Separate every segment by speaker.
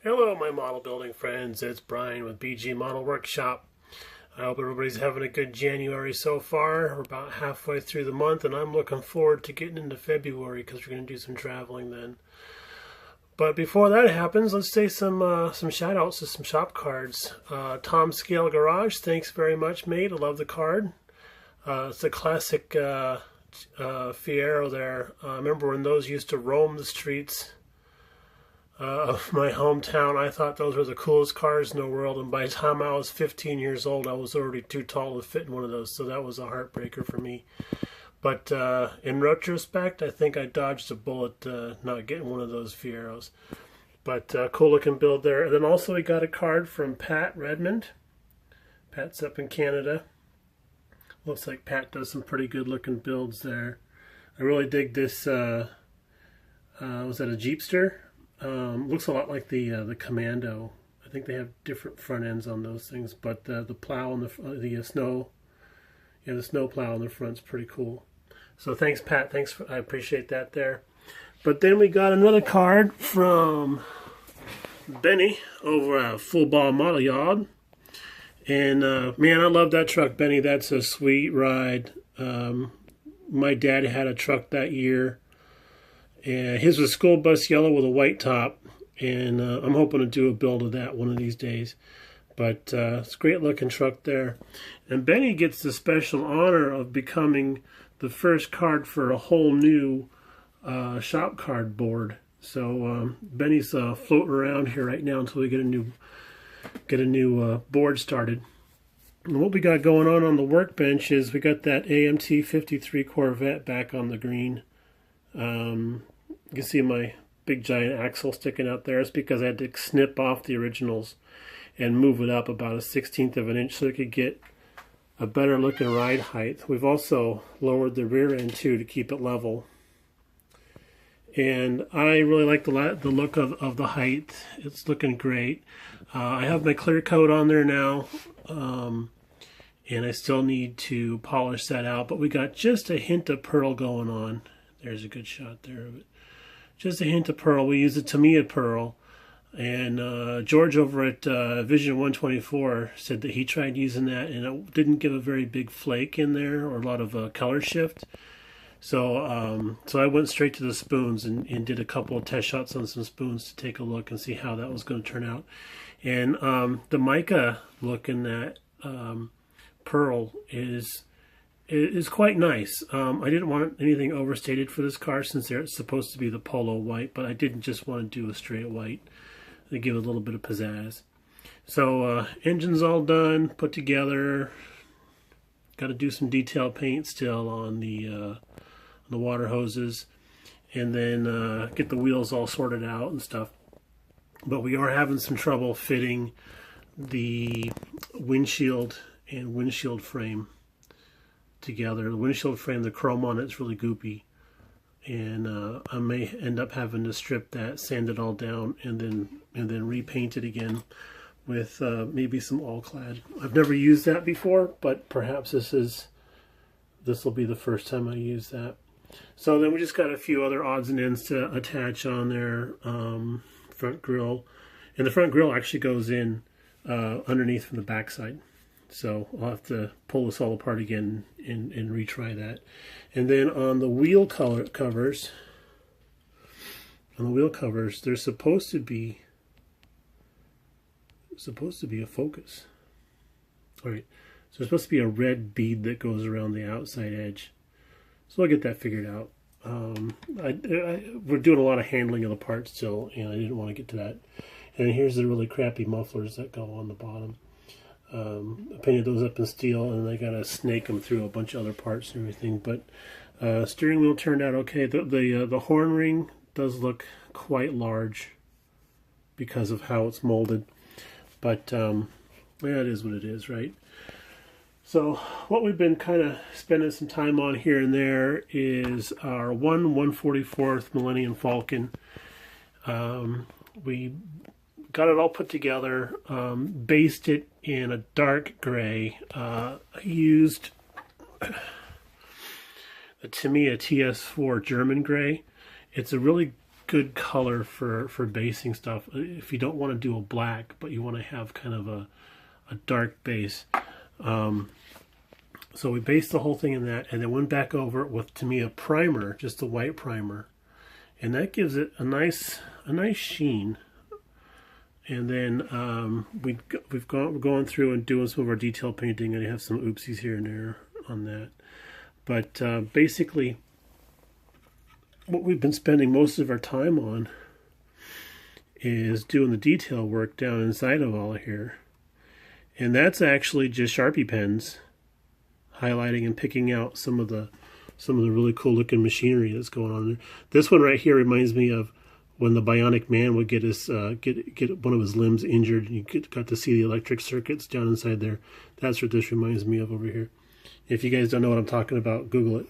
Speaker 1: Hello, my model building friends. It's Brian with BG Model Workshop. I hope everybody's having a good January so far. We're about halfway through the month, and I'm looking forward to getting into February because we're going to do some traveling then. But before that happens, let's say some shout outs to some shop cards. Tom Scale Garage, thanks very much, mate. I love the card. It's a classic Fiero there. I remember when those used to roam the streets of my hometown. I thought those were the coolest cars in the world, and by the time I was 15 years old, I was already too tall to fit in one of those, so that was a heartbreaker for me. But in retrospect, I think I dodged a bullet not getting one of those Fieros. But cool looking build there. And then also we got a card from Pat Redmond. Pat's up in Canada. Looks like Pat does some pretty good looking builds there. I really dig this, was that a Jeepster? Looks a lot like the Commando. I think they have different front ends on those things, but the plow and the snow plow on the front's pretty cool. So thanks, Pat. I appreciate that there. But then we got another card from Benny over at Full Ball Model Yard, and man, I love that truck, Benny. That's a sweet ride. My dad had a truck that year. And his was school bus yellow with a white top, and I'm hoping to do a build of that one of these days. But it's a great looking truck there. And Benny gets the special honor of becoming the first card for a whole new shop card board. So Benny's floating around here right now until we get a new board started. And what we got going on the workbench is we got that AMT 53 Corvette back on the green. You can see my big giant axle sticking out there. It's because I had to snip off the originals and move it up about 1/16 of an inch so it could get a better looking ride height. We've also lowered the rear end too to keep it level. And I really like the look of the height. It's looking great. I have my clear coat on there now, and I still need to polish that out, but we got just a hint of pearl going on. There's a good shot there of it. Just a hint of pearl. We use a Tamiya pearl. And George over at Vision 124 said that he tried using that and it didn't give a very big flake in there or a lot of color shift. So so I went straight to the spoons and did a couple of test shots on some spoons to take a look and see how that was going to turn out. And the mica look in that pearl is quite nice. I didn't want anything overstated for this car since it's supposed to be the polo white, but I didn't just want to do a straight white to give it a little bit of pizzazz. So engine's all done, put together. Got to do some detail paint still on the water hoses, and then get the wheels all sorted out and stuff. But we are having some trouble fitting the windshield and windshield frame together. The windshield frame, the chrome on it's really goopy, and I may end up having to strip that, sand it all down, and then repaint it again with maybe some all-clad. I've never used that before, but perhaps this will be the first time I use that. So then we just got a few other odds and ends to attach on there. Front grille, and the front grille actually goes in underneath from the backside. So I'll have to pull this all apart again and retry that. And then on the wheel covers, there's supposed to be a focus. All right, so there's supposed to be a red bead that goes around the outside edge. So I'll get that figured out. We're doing a lot of handling of the parts still, and I didn't want to get to that. And here's the really crappy mufflers that go on the bottom. I painted those up in steel, and I gotta snake them through a bunch of other parts and everything. But steering wheel turned out okay. The horn ring does look quite large because of how it's molded, but yeah, it is what it is, right? So what we've been kind of spending some time on here and there is our 1/144th Millennium Falcon. We got it all put together, based it in a dark gray. I used the Tamiya TS4 German gray. It's a really good color for basing stuff. If you don't want to do a black, but you want to have kind of a dark base. So we based the whole thing in that, and then went back over it with, to me, a primer, just a white primer, and that gives it a nice sheen. And then we're going through and doing some of our detail painting, and I have some oopsies here and there on that. But basically, what we've been spending most of our time on is doing the detail work down inside of all of here. And that's actually just Sharpie pens highlighting and picking out some of the really cool looking machinery that's going on there. This one right here reminds me of when the Bionic Man would get his get one of his limbs injured, and you got to see the electric circuits down inside there. That's what this reminds me of over here. If you guys don't know what I'm talking about, Google it.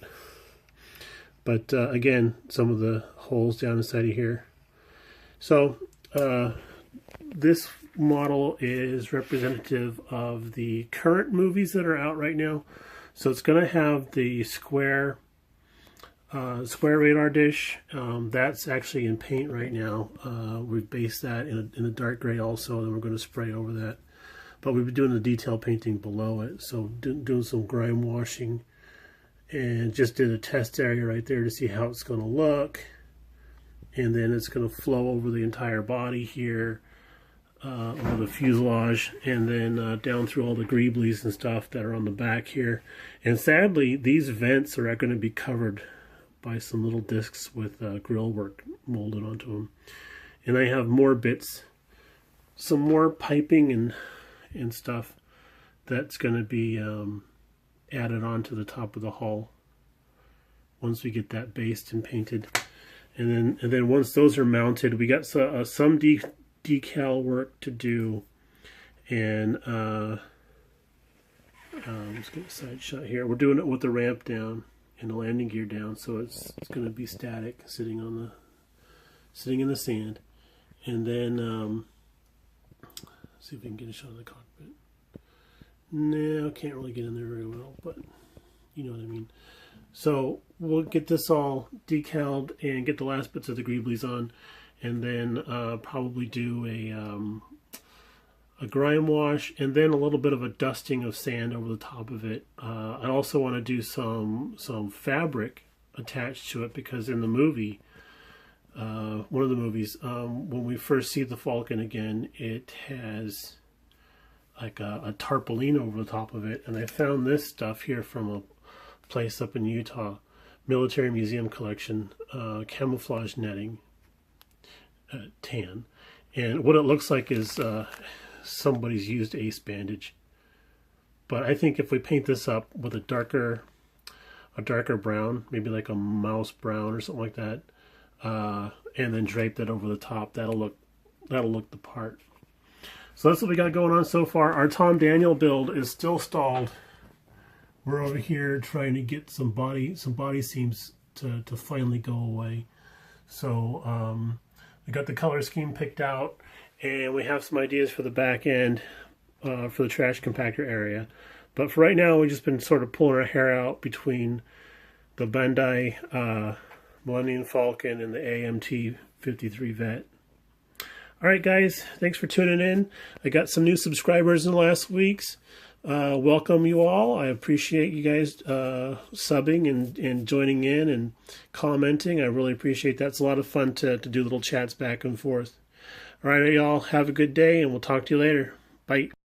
Speaker 1: But again, some of the holes down inside of here. So this model is representative of the current movies that are out right now. So it's going to have the square radar dish. That's actually in paint right now. We've based that in a dark gray also, and we're going to spray over that. But we've been doing the detail painting below it, so doing some grime washing, and just did a test area right there to see how it's going to look. And then it's going to flow over the entire body here, over the fuselage, and then down through all the greeblies and stuff that are on the back here. And sadly, these vents are going to be covered by some little discs with grill work molded onto them. And I have more bits, some more piping and stuff that's going to be added onto the top of the hull once we get that based and painted. And then once those are mounted, we got some decal work to do. And let's get a side shot here. We're doing it with the ramp down and the landing gear down, so it's going to be static, sitting in the sand. And then see if we can get a shot of the cockpit. No, can't really get in there very well, but you know what I mean. So we'll get this all decaled and get the last bits of the greeblies on, and then probably do a grime wash, and then a little bit of a dusting of sand over the top of it. I also want to do some fabric attached to it, because in the movie, one of the movies, when we first see the Falcon again, it has like a tarpaulin over the top of it, and I found this stuff here from a place up in Utah, Military Museum Collection, camouflage netting, tan, and what it looks like is somebody's used ace bandage. But I think if we paint this up with a darker brown, maybe like a mouse brown or something like that, and then drape that over the top, that'll look the part. So that's what we got going on so far. Our Tom Daniel build is still stalled. We're over here trying to get some body seams to finally go away. So we got the color scheme picked out, and we have some ideas for the back end for the trash compactor area. But for right now, we've just been sort of pulling our hair out between the Bandai Millennium Falcon and the AMT 53 Vet. All right, guys, thanks for tuning in. I got some new subscribers in the last weeks. Welcome you all. I appreciate you guys subbing and joining in and commenting. I really appreciate that. It's a lot of fun to do little chats back and forth. All right, y'all, have a good day, and we'll talk to you later. Bye.